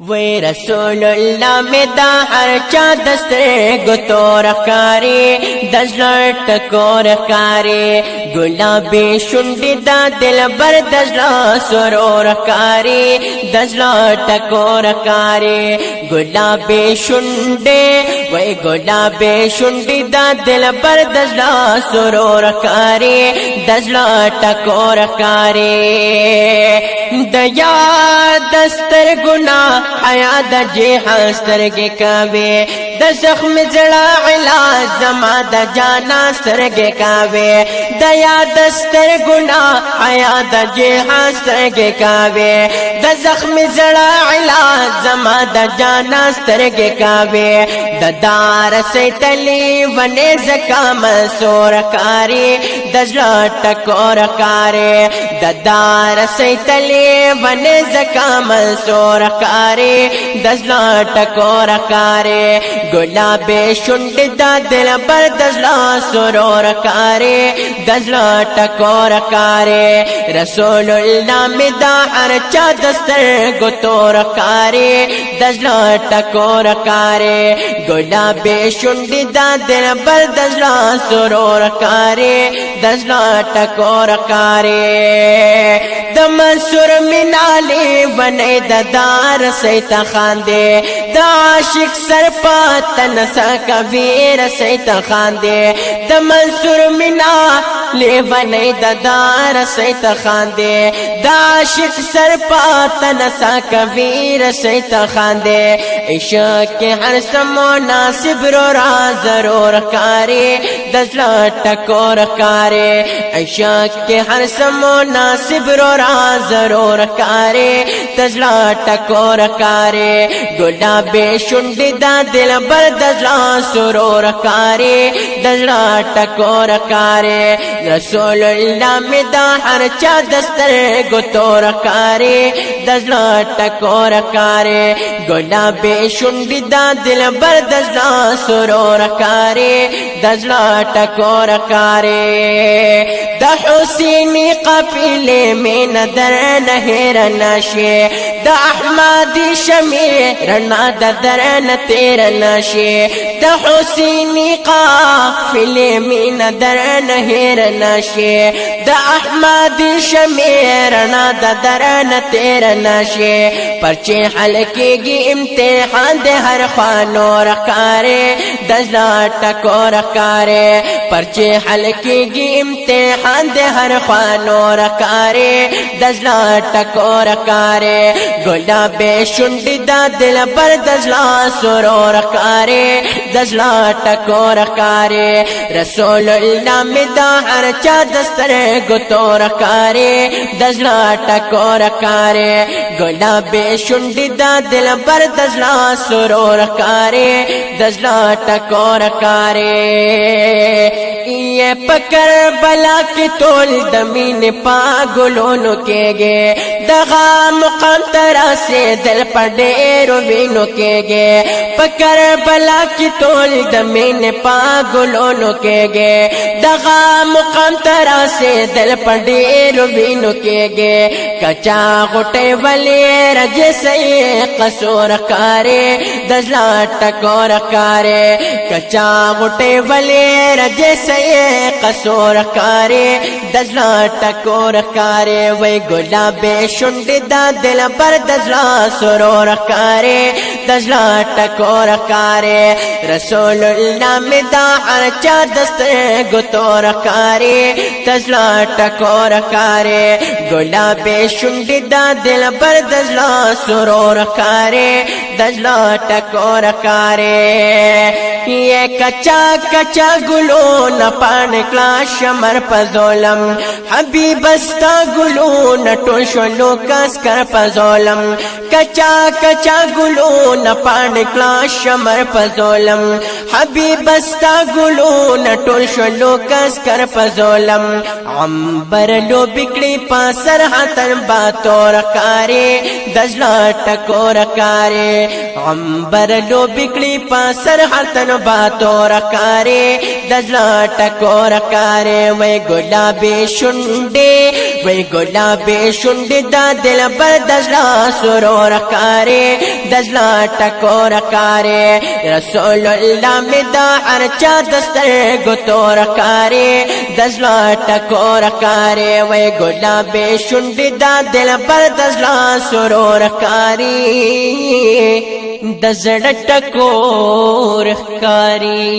वै रसूल अल्लाह में दा हर चा दस्ते गुतोर कारी दजलट टकोर कारी गुलाबी शुंडी दा दिल बर दजला सुरोर कारी दजलट टकोर कारी गुलाबी शुंडे वै गुलाबी शुंडी दा दिल बर दजला सुरोर कारी दजलट टकोर कारी दया दस्तर गुना हया द जे हस्तर के कावे द जख्म जड़ा इलाज जमा द जाना सर के कावे दया दस्तर गुना हया द जे हस्तर के कावे द जख्म जड़ा इलाज जमा द जाना सर के कावे द दार से तली वने जकाम सोर कारी दजला टकोर कारी द दार से तली वने जकाम सोर कारी दजला टकोर कारी गुलाबे शुंड दा दिल बर दजला सुरोर कारी दजला टकोर कारी रसूलुल्लाह में दा हर चा दस्तर गुतोर कारी दजला टकोर कारी गुलाबे शुंड दा दिल बर दजला सुरोर कारी दजला टकोर कारी द मंसूर मिनाली बने दार से तखांदे द आशिक सरपातन सा कबीर से तखांदे द मंसूर मिना ले बने दार से तखांदे द आशिक सरपातन सा कबीर से तखांदे इश्क के हर समो नासिब रो जरूर कारी दजला टकोर कारी इश्क के हर समो नासिब रो जरूर कारी दजला टकोर कारी गुलाबे शुंडी दा दिल बर दजला सुरोर कारी दजला टकोर कारी रसूलुल्लाह में दा हर चा दस्तर गुतोर कारी दजला टकोर कारी गुलाबे शुंडी दा दिल बर दजला सुरोर कारी दजला टकोर कारी द हुसैनी कफिले में नदर नहर नशे द अहमदी शमीर ना दर तेर नशे द हुसैनी काफिले में नदर नहर नशे द अहमदी शमीर ना दर तेर नशे पर्चे हल्के की इम्तिहान दे हर खानो रकारे दजला टकोर कारी पर्चे हल्के की इम्तिहान दे हर खानो रकारे दजला टकोर कारी गुलाबे शुंडी दा दिल बर दजला सुरोर कारी दजला टकोर कारी रसूलुल्लाह में दा हर चा दस्तर गुतोर कारी दजला टकोर कारी गुलाबे शुंडी दा दिल बर दजला सुरोर कारी दजला टकोर कारी ये पकड़ बला के तोल दमीन पागलों के गे दगा मुकाम तरह से दिल पर डेरो बिनो के गे पकड़ बला की तोल दमीन पागलों के गे दगा मुकाम तरह से दिल पर डेरो बिनो के गे कचा गुटे वाले रजे से कसूर कारी दजला टकोर कारी कचा गुटे वाले रजे से कसूर कारी दजला टकोर कारी वै गुलाबे शुंडी दा दिल बर दजला सुरोर कारी दजला टकोर कारी रसूलुल्लाह में दा हर चा दस्ते गुतोर कारी दजला टकोर कारी गुलाबे शुंडी दा दिल बर दजला सुरोर कारी दजला टकोर कारी ये कच्चा कच्चा गुलो न पान क्ला शमर पजोलम हबीबस्ता गुलो न टोशलो कसकर पजोलम कच्चा कच्चा गुलो न पान क्ला शमर पजोलम हबीबस्ता गुलो न टोशलो कसकर पजोलम अंबर लो बिगड़ी पासर हाथन बातोर कारी दजला टकोर कारी عمبر لو بکړي پاسر هر تن باتور کاري دزلا ټکور کاري وای ګلابي شونډې وای ګلابي شونډې دا دل بر دزلا سرور کاري دزلا ټکور کاري رسول الله می دا هر چا دستر ګتور کاري دزلا ټکور کاري وای ګلابي شونډې دا دل بر دزلا سرور کاري دزړه ټکور ښکاری